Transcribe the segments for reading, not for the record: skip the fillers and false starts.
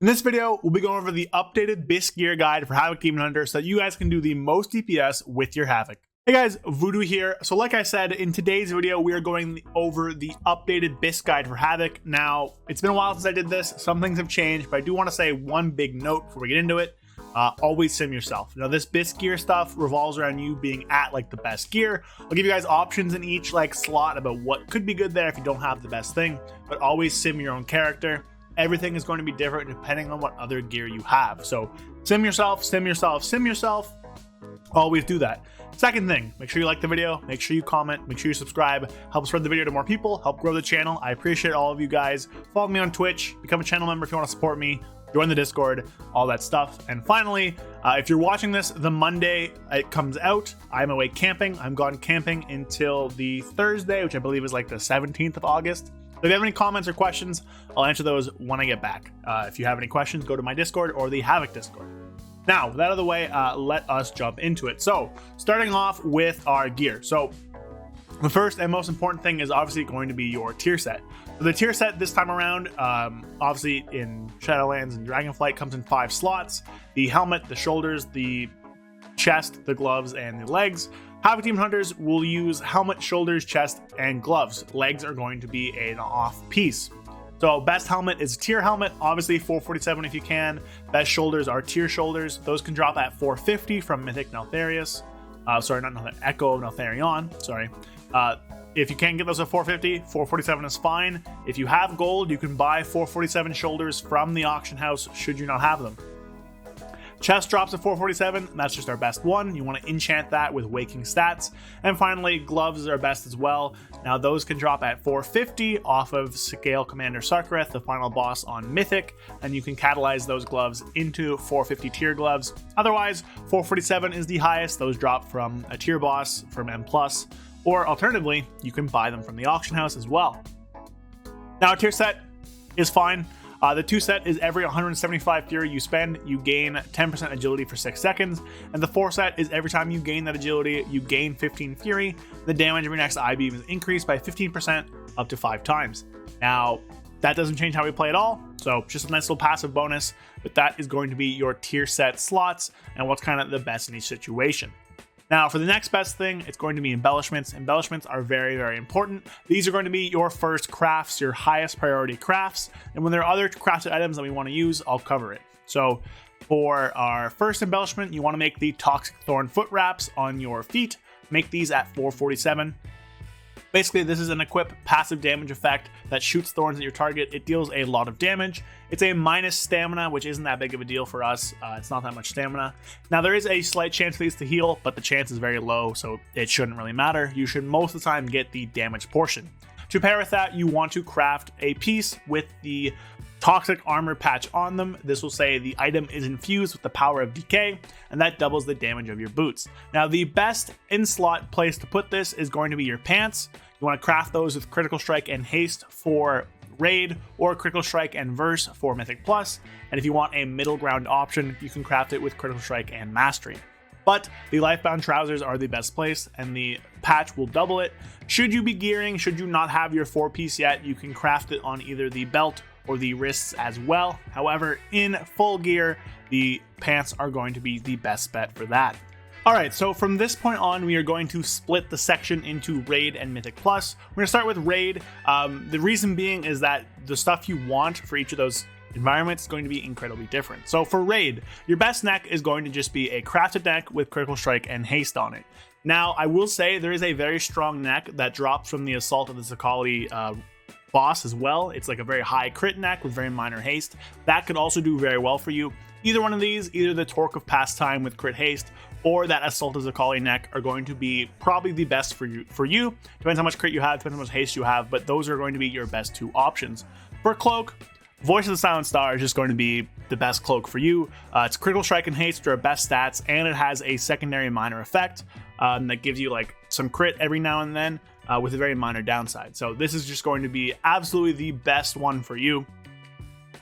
In this video, we'll be going over the updated BIS gear guide for Havoc Demon Hunter so that you guys can do the most DPS with your Havoc. Hey guys, Voodoo here. So like I said, in today's video, we are going over the updated BIS guide for Havoc. Now, it's been a while since I did this. Some things have changed, but I do want to say one big note before we get into it. Always sim yourself. Now, this BIS gear stuff revolves around you being at like the best gear. I'll give you guys options in each like slot about what could be good there if you don't have the best thing, but always sim your own character. Everything is going to be different depending on what other gear you have. So sim yourself, sim yourself, sim yourself. Always do that. Second thing, make sure you like the video, make sure you comment, make sure you subscribe, help spread the video to more people, help grow the channel. I appreciate all of you guys. Follow me on Twitch, become a channel member if you want to support me, join the Discord, all that stuff. And finally, if you're watching this the Monday it comes out, I'm away camping. I'm gone camping until the Thursday, which I believe is like the 17th of August. So if you have any comments or questions, I'll answer those when I get back. If you have any questions, go to my Discord or the Havoc Discord. Now, with that out of the way, let us jump into it. So, starting off with our gear. So, the first and most important thing is obviously going to be your tier set. So the tier set this time around, obviously in Shadowlands and Dragonflight, comes in 5 slots. The helmet, the shoulders, the chest, the gloves, and the legs. Havoc Demon Hunters will use helmet, shoulders, chest, and gloves. Legs are going to be an off piece. So best helmet is tier helmet, obviously 447 if you can. Best shoulders are tier shoulders. Those can drop at 450 from Mythic Neltharius. Sorry, not Echo of Neltharion. Sorry. If you can't get those at 450, 447 is fine. If you have gold, you can buy 447 shoulders from the auction house should you not have them. Chest drops at 447, that's just our best one. You want to enchant that with Waking Stats. And finally, gloves are best as well. Now those can drop at 450 off of Scale Commander Sarkareth, the final boss on Mythic, and you can catalyze those gloves into 450 tier gloves. Otherwise, 447 is the highest. Those drop from a tier boss from M+, or alternatively, you can buy them from the auction house as well. Now a tier set is fine. The 2 set is every 175 fury you spend, you gain 10% agility for 6 seconds. And the 4 set is every time you gain that agility, you gain 15 fury. The damage of your next I-beam is increased by 15% up to 5 times. Now, that doesn't change how we play at all, so just a nice little passive bonus, but that is going to be your tier set slots and what's kind of the best in each situation. Now, for the next best thing, it's going to be embellishments. Embellishments are very, very important. These are going to be your first crafts, your highest priority crafts. And when there are other crafted items that we want to use, I'll cover it. So for our first embellishment, you want to make the Toxic Thorn foot wraps on your feet. Make these at 447. Basically, this is an equip passive damage effect that shoots thorns at your target. It deals a lot of damage. It's a minus stamina, which isn't that big of a deal for us. It's not that much stamina. Now, there is a slight chance for these to heal, but the chance is very low, so it shouldn't really matter. You should most of the time get the damage portion. To pair with that, you want to craft a piece with the Toxic Armor patch on them. This will say the item is infused with the power of decay, and that doubles the damage of your boots. Now, the best in-slot place to put this is going to be your pants. You want to craft those with Critical Strike and Haste for Raid, or Critical Strike and Verse for Mythic Plus. And if you want a middle ground option, you can craft it with Critical Strike and Mastery. But the Lifebound trousers are the best place, and the patch will double it. Should you be gearing, should you not have your 4-piece yet, you can craft it on either the belt or the wrists as well. However, in full gear, the pants are going to be the best bet for that. Alright, so from this point on, we are going to split the section into Raid and Mythic Plus. We're going to start with Raid. The reason being is that the stuff you want for each of those environments is going to be incredibly different. So for Raid, your best neck is going to just be a crafted neck with Critical Strike and Haste on it. Now, I will say there is a very strong neck that drops from the Assault of the Sakali boss as well. It's like a very high crit neck with very minor haste. That could also do very well for you. Either one of these, either the Torque of Pastime with crit haste or that Assault of Zakali neck are going to be probably the best for you. Depends how much crit you have, depends how much haste you have, but those are going to be your best 2 options. For Cloak, Voice of the Silent Star is just going to be the best cloak for you. It's Critical Strike and Haste are best stats, and it has a secondary minor effect that gives you like some crit every now and then with a very minor downside. So this is just going to be absolutely the best one for you.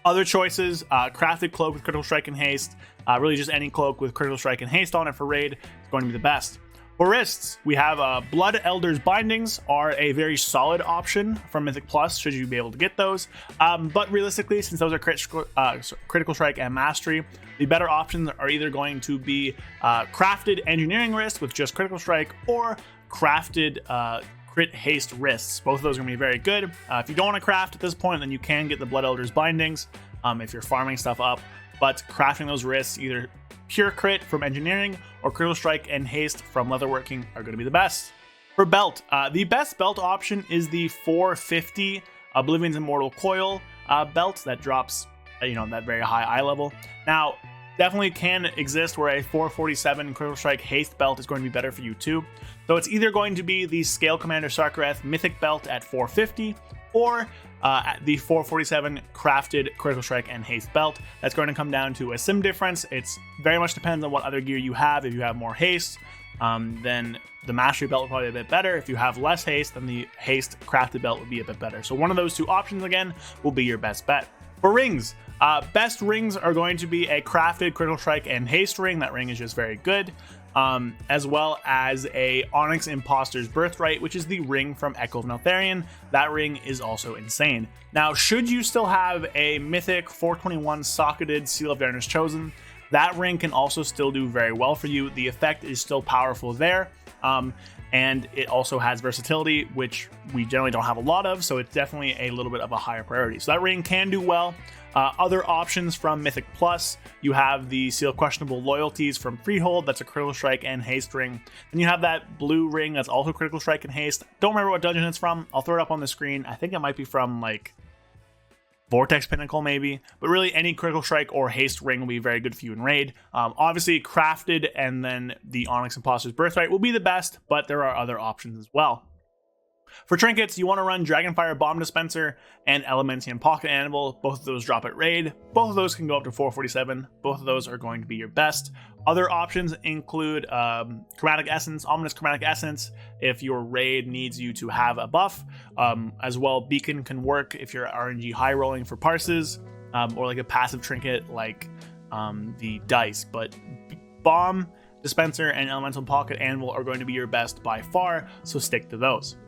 Other choices, Crafted Cloak with Critical Strike and Haste, really just any cloak with Critical Strike and Haste on it for Raid is going to be the best. For wrists, we have Blood Elder's Bindings are a very solid option from Mythic Plus, should you be able to get those. But realistically, since those are Critical Strike and Mastery, the better options are either going to be Crafted Engineering Wrist with just Critical Strike, or Crafted Crit Haste Wrists. Both of those are going to be very good. If you don't want to craft at this point, then you can get the Blood Elder's Bindings if you're farming stuff up. But crafting those wrists, either pure crit from engineering or critical strike and haste from leatherworking, are going to be the best. For belt, the best belt option is the 450 Oblivion's Immortal Coil belt that drops, that very high eye level. Now, definitely can exist where a 447 critical strike haste belt is going to be better for you too. So it's either going to be the Scale Commander Sarkareth Mythic belt at 450, or the 447 crafted critical strike and haste belt. That's going to come down to a sim difference. It's very much depends on what other gear you have. If you have more haste, then the mastery belt will probably be a bit better. If you have less haste, then the haste crafted belt would be a bit better. So one of those two options again will be your best bet. For rings, best rings are going to be a crafted critical strike and haste ring. That ring is just very good. As well as a Onyx Imposter's Birthright, which is the ring from Echo of Neltharion. That ring is also insane. Now, should you still have a Mythic 421 socketed Seal of Darkness Chosen, that ring can also still do very well for you. The effect is still powerful there, and it also has versatility, which we generally don't have a lot of, so it's definitely a little bit of a higher priority. So that ring can do well. Other options from Mythic Plus, you have the Seal of Questionable Loyalties from Freehold. That's a critical strike and haste ring. Then you have that blue ring that's also critical strike and haste. Don't remember what dungeon it's from. I'll throw it up on the screen. I think it might be from like Vortex Pinnacle maybe, but really any critical strike or haste ring will be very good for you in raid. Obviously crafted and then the Onyx Imposter's Birthright will be the best, but there are other options as well. For trinkets, you want to run Dragonfire Bomb Dispenser and Elementium Pocket Animal. Both of those drop at raid. Both of those can go up to 447. Both of those are going to be your best. Other options include Chromatic Essence, Ominous Chromatic Essence, if your raid needs you to have a buff. As well, Beacon can work if you're RNG high rolling for parses, or like a passive trinket like the Dice. But Bomb Dispenser and Elemental Pocket Animal are going to be your best by far, so stick to those.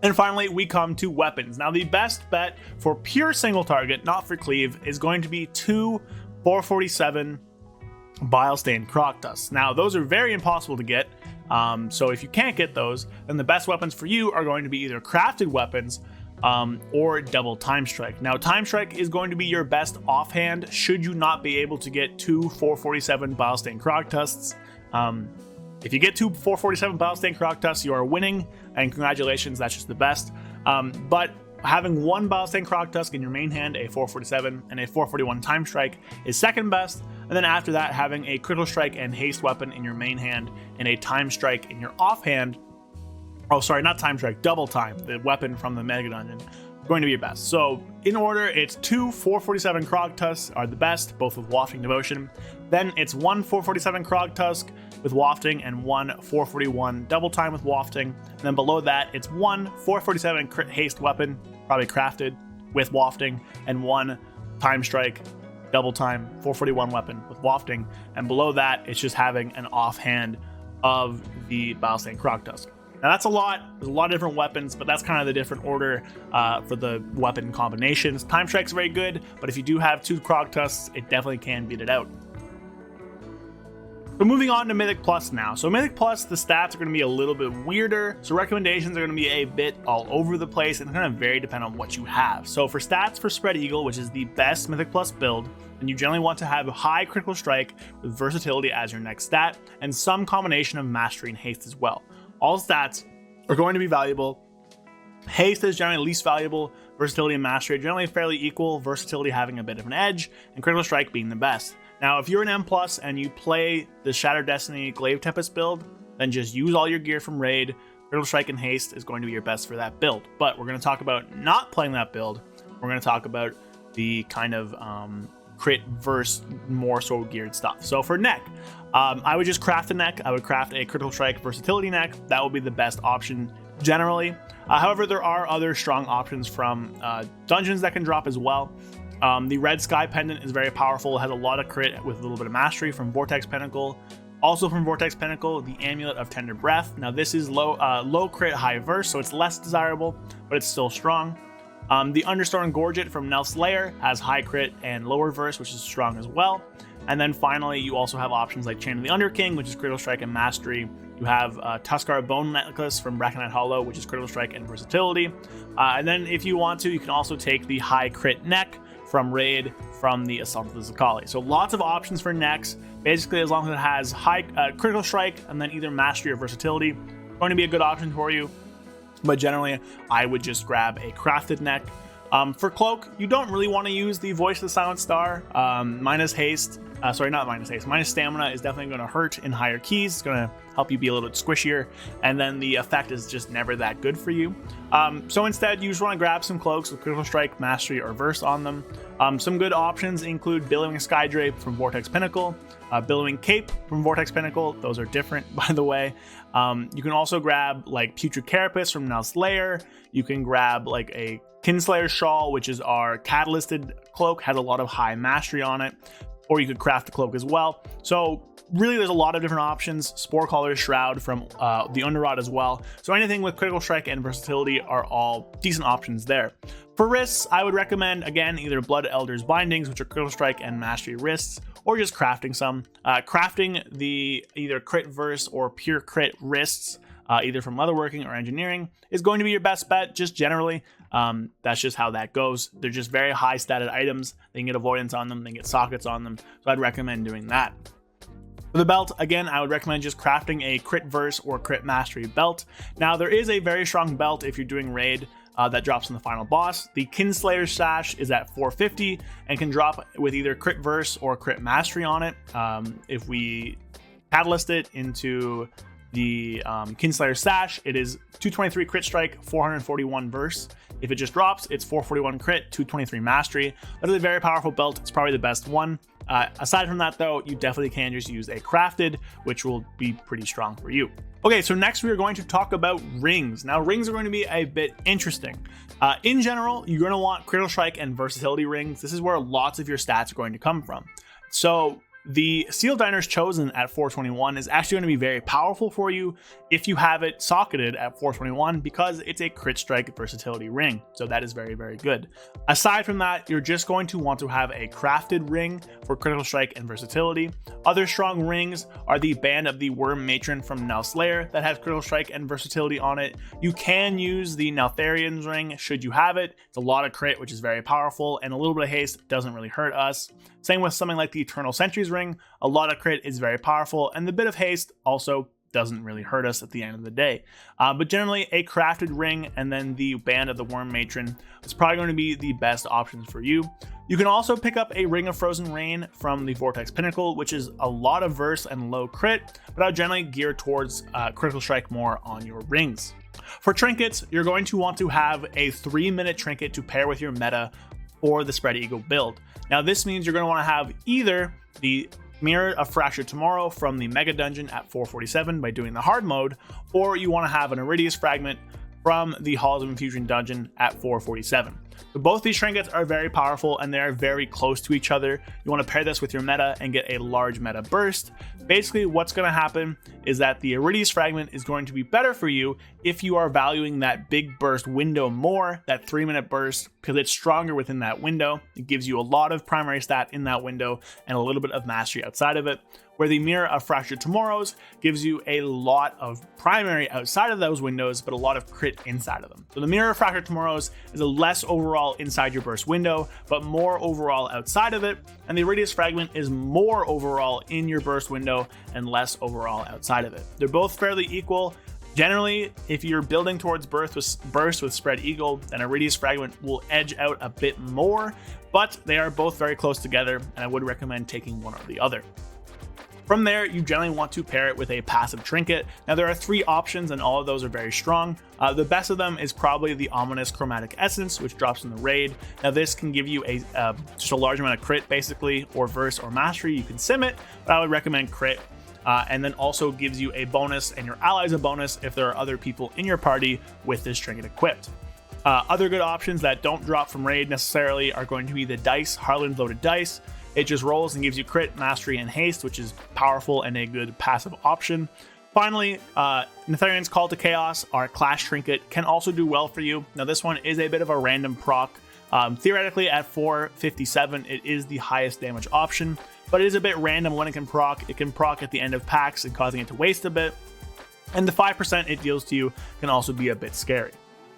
And finally, we come to weapons. Now, the best bet for pure single target, not for cleave, is going to be 2 447 Bile-Stained Croctus. Now, those are very impossible to get, so if you can't get those, then the best weapons for you are going to be either crafted weapons or double Time Strike. Now, Time Strike is going to be your best offhand should you not be able to get 2 447 Bile-Stained Croctuses. If you get 2 447 Bile-Stained Croctus, you are winning, and congratulations, that's just the best. But having 1 Bile-Stained Croctus in your main hand, a 447, and a 441 Time Strike is second best. And then after that, having a Critical Strike and Haste weapon in your main hand, and a Time Strike in your offhand. Oh, sorry, not Time Strike, Double Time, the weapon from the Mega Dungeon, going to be your best. So in order, it's 2 447 Croctus are the best, both with Wafting Devotion. Then it's 1 447 Croctus with Wafting and 1 441 Double Time with Wafting. And then below that, it's 1 447 Crit Haste weapon, probably crafted with Wafting, and 1 Time Strike Double Time 441 weapon with Wafting. And below that, it's just having an offhand of the Bile-Stained Croctus. Now that's a lot. There's a lot of different weapons, but that's kind of the different order for the weapon combinations. Time Strike's very good, but if you do have 2 Croctus, it definitely can beat it out. So moving on to Mythic Plus now. So Mythic Plus, the stats are going to be a little bit weirder. So recommendations are going to be a bit all over the place, and it's going to vary depending on what you have. So for stats for Spread Eagle, which is the best Mythic Plus build, then you generally want to have high critical strike with versatility as your next stat, and some combination of mastery and haste as well. All stats are going to be valuable. Haste is generally least valuable, versatility and mastery are generally fairly equal, versatility having a bit of an edge, and critical strike being the best. Now, if you're an M+ and you play the Shattered Destiny Glaive Tempest build, then just use all your gear from raid. Critical strike and haste is going to be your best for that build. But we're going to talk about not playing that build. We're going to talk about the kind of crit versus more so geared stuff. So for neck, I would just craft a neck. I would craft a critical strike versatility neck. That would be the best option generally. However, there are other strong options from dungeons that can drop as well. The Red Sky Pendant is very powerful. It has a lot of crit with a little bit of mastery from Vortex Pinnacle. Also from Vortex Pinnacle, the Amulet of Tender Breath. Now this is low crit, high verse, so it's less desirable, but it's still strong. The Understorm Gorget from Nel's Lair has high crit and lower verse, which is strong as well. And then finally, you also have options like Chain of the Underking, which is critical strike and mastery. You have Tuskar Bone Necklace from Bracknite Hollow, which is critical strike and versatility. And then if you want to, you can also take the high crit neck from Raid from the Assault of the Zakali. So lots of options for necks. Basically, as long as it has high critical strike and then either mastery or versatility, going to be a good option for you. But generally, I would just grab a crafted neck. For cloak, you don't really want to use the Voice of the Silent Star. Minus haste. Sorry, not minus haste. Minus stamina is definitely going to hurt in higher keys. It's going to help you be a little bit squishier. And then the effect is just never that good for you. So instead, you just want to grab some cloaks with critical strike, mastery, or verse on them. Some good options include Billowing Skydrape from Vortex Pinnacle, Billowing Cape from Vortex Pinnacle. Those are different, by the way. You can also grab like Putrid Carapace from Nel's Lair. You can grab like a Kinslayer Shawl, which is our catalysted cloak, has a lot of high mastery on it. Or you could craft a cloak as well. So really, there's a lot of different options. Spore Caller's Shroud from the Underrot as well. So anything with critical strike and versatility are all decent options there. For wrists, I would recommend, again, either Blood Elder's Bindings, which are critical strike and mastery wrists, or just crafting some. Crafting the either crit verse or pure crit wrists, either from leatherworking or engineering, is going to be your best bet, just generally. That's just how that goes. They're just very high statted items. They can get avoidance on them, they can get sockets on them, so I'd recommend doing that. For the belt, again, I would recommend just crafting a crit verse or crit mastery belt. Now, there is a very strong belt if you're doing raid that drops in the final boss. The Kinslayer Sash is at 450 and can drop with either crit verse or crit mastery on it. If we catalyst it into the Kinslayer Sash, it is 223 crit strike, 441 verse. If it just drops, it's 441 crit, 223 mastery. That is a very powerful belt. It's probably the best one. Aside from that, though, you definitely can just use a crafted, which will be pretty strong for you. Okay, so next we are going to talk about rings. Now, rings are going to be a bit interesting. In general, you're going to want critical strike and versatility rings. This is where lots of your stats are going to come from. So the Seal Diner's Chosen at 421 is actually going to be very powerful for you if you have it socketed at 421 because it's a crit strike versatility ring. So that is very, very good. Aside from that, you're just going to want to have a crafted ring for critical strike and versatility. Other strong rings are the Band of the Worm Matron from Nel's Lair that has critical strike and versatility on it. You can use the Neltharian's ring should you have it. It's a lot of crit, which is very powerful, and a little bit of haste doesn't really hurt us. Same with something like the Eternal Sentry's ring. A lot of crit is very powerful, and the bit of haste also doesn't really hurt us at the end of the day. But generally, a crafted ring and then the Band of the Worm Matron is probably going to be the best options for you. You can also pick up a Ring of Frozen Rain from the Vortex Pinnacle, which is a lot of verse and low crit, but I'll generally gear towards critical strike more on your rings. For trinkets, you're going to want to have a 3-minute trinket to pair with your meta for the Spread Eagle build. Now, this means you're going to want to have either the Mirror of Fractured Tomorrow from the Mega Dungeon at 447 by doing the hard mode, or you want to have an Iridius Fragment from the Halls of Infusion Dungeon at 447. So both these trinkets are very powerful and they're very close to each other. You want to pair this with your meta and get a large meta burst. Basically, what's going to happen is that the Iridius Fragment is going to be better for you if you are valuing that big burst window more, that 3-minute burst, because it's stronger within that window. It gives you a lot of primary stat in that window and a little bit of mastery outside of it. Where the Mirror of Fractured Tomorrows gives you a lot of primary outside of those windows, but a lot of crit inside of them. So the Mirror of Fractured Tomorrows is a less overall inside your burst window, but more overall outside of it. And the Iridius Fragment is more overall in your burst window and less overall outside of it. They're both fairly equal. Generally, if you're building towards burst with Spread Eagle, then Iridius Fragment will edge out a bit more, but they are both very close together, and I would recommend taking one or the other. From there, you generally want to pair it with a passive trinket. Now, there are 3 options, and all of those are very strong. The best of them is probably the Ominous Chromatic Essence, which drops in the raid. Now, this can give you just a large amount of crit, basically, or verse or mastery. You can sim it, but I would recommend crit. And then also gives you a bonus and your allies a bonus if there are other people in your party with this trinket equipped. Other good options that don't drop from raid necessarily are going to be the dice, Harlan's Loaded Dice. It just rolls and gives you crit, mastery, and haste, which is powerful and a good passive option. Finally, Netherian's Call to Chaos, our Clash Trinket, can also do well for you. Now, this one is a bit of a random proc. Theoretically, at 457, it is the highest damage option, but it is a bit random when it can proc. It can proc at the end of packs and causing it to waste a bit. And the 5% it deals to you can also be a bit scary.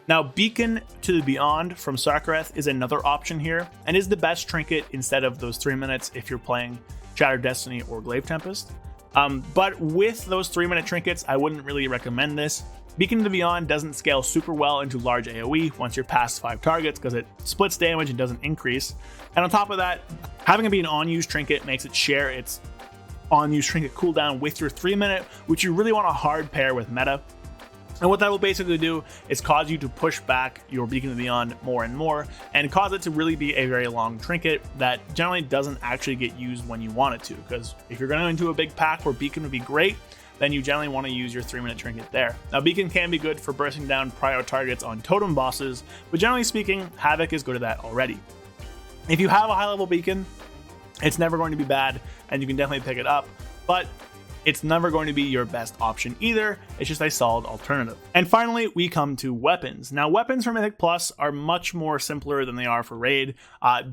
Now, Beacon to the Beyond from Sarkareth is another option here, and is the best trinket instead of those 3 minutes if you're playing Shattered Destiny or Glaive Tempest. But with those 3-minute trinkets, I wouldn't really recommend this. Beacon to the Beyond doesn't scale super well into large AoE once you're past 5 targets because it splits damage and doesn't increase. And on top of that, having it be an on-use trinket makes it share its on-use trinket cooldown with your 3-minute, which you really want to hard pair with meta. And what that will basically do is cause you to push back your Beacon to the Beyond more and more, and cause it to really be a very long trinket that generally doesn't actually get used when you want it to. Because if you're going into a big pack where Beacon would be great, then you generally want to use your 3-minute trinket there. Now, Beacon can be good for bursting down prior targets on totem bosses, but generally speaking, Havoc is good at that already. If you have a high-level Beacon, it's never going to be bad, and you can definitely pick it up, but it's never going to be your best option either. It's just a solid alternative. And finally, we come to weapons. Now, weapons for Mythic Plus are much more simpler than they are for Raid.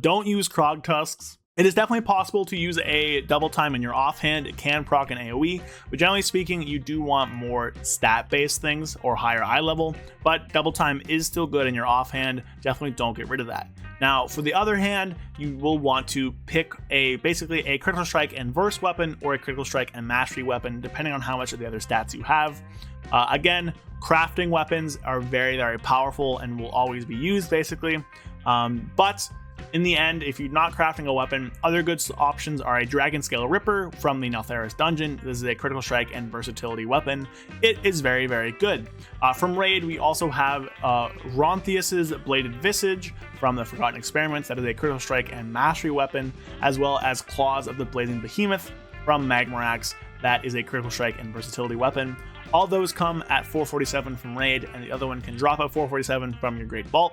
Don't use Krog Tusks. It is definitely possible to use a double time in your offhand. It can proc an AoE, but generally speaking, you do want more stat-based things or higher eye level, but double time is still good in your offhand. Definitely don't get rid of that. Now, for the other hand, you will want to pick basically a critical strike and verse weapon or a critical strike and mastery weapon, depending on how much of the other stats you have. Again, crafting weapons are very, very powerful and will always be used basically, but in the end, if you're not crafting a weapon, other good options are a Dragon Scale Ripper from the Neltharis dungeon. This is a critical strike and versatility weapon. It is very, very good. From Raid, we also have Rontheus's Bladed Visage from the Forgotten Experiments. That is a critical strike and mastery weapon, as well as Claws of the Blazing Behemoth from Magmarax. That is a critical strike and versatility weapon. All those come at 447 from Raid, and the other one can drop at 447 from your Great Vault.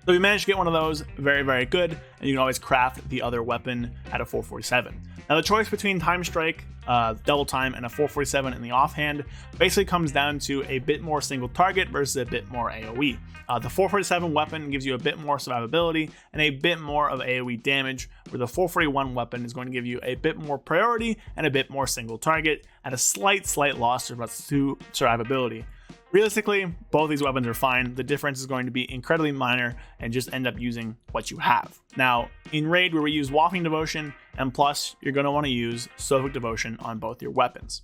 So if you manage to get one of those, very, very good, and you can always craft the other weapon at a 447. Now, the choice between Time Strike, Double Time, and a 447 in the offhand basically comes down to a bit more single target versus a bit more AoE. The 447 weapon gives you a bit more survivability and a bit more of AoE damage, where the 441 weapon is going to give you a bit more priority and a bit more single target at a slight loss to survivability. Realistically, both these weapons are fine. The difference is going to be incredibly minor and just end up using what you have. Now, in Raid, where we use Wafting Devotion, and plus, you're going to want to use Sophic Devotion on both your weapons.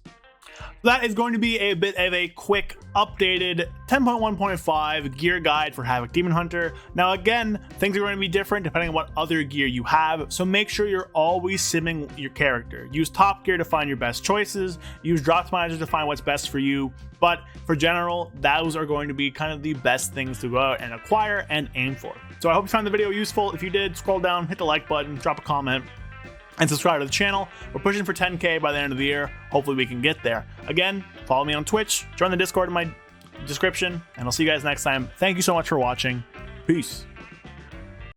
That is going to be a bit of a quick updated 10.1.5 gear guide for Havoc Demon Hunter. Now again, things are going to be different depending on what other gear you have, so make sure you're always simming your character. Use top gear to find your best choices, use droptimizer to find what's best for you, but for general, those are going to be kind of the best things to go out and acquire and aim for. So I hope you found the video useful. If you did, scroll down, hit the like button, drop a comment, and subscribe to the channel. We're pushing for 10K by the end of the year. Hopefully we can get there. Again, follow me on Twitch, join the Discord in my description, and I'll see you guys next time. Thank you so much for watching. Peace.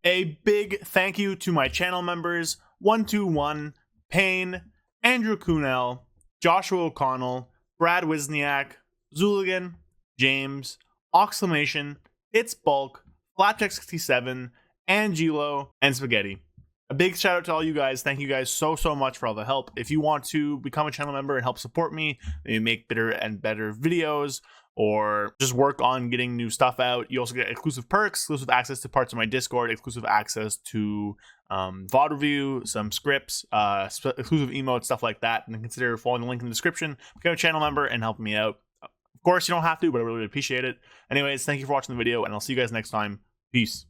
A big thank you to my channel members, 121, Payne, Andrew Kunel, Joshua O'Connell, Brad Wisniak, Zuligan, James, Oxclamation, It's Bulk, Flapjack67, Angelo, and Spaghetti. A big shout out to all you guys. Thank you guys so much for all the help. If you want to become a channel member and help support me, maybe make better and better videos, or just work on getting new stuff out, you also get exclusive perks, exclusive access to parts of my Discord, exclusive access to VOD review, some scripts, exclusive emotes, stuff like that. And then consider following the link in the description, become a channel member, and help me out. Of course, you don't have to, but I really appreciate it. Anyways, thank you for watching the video, and I'll see you guys next time. Peace.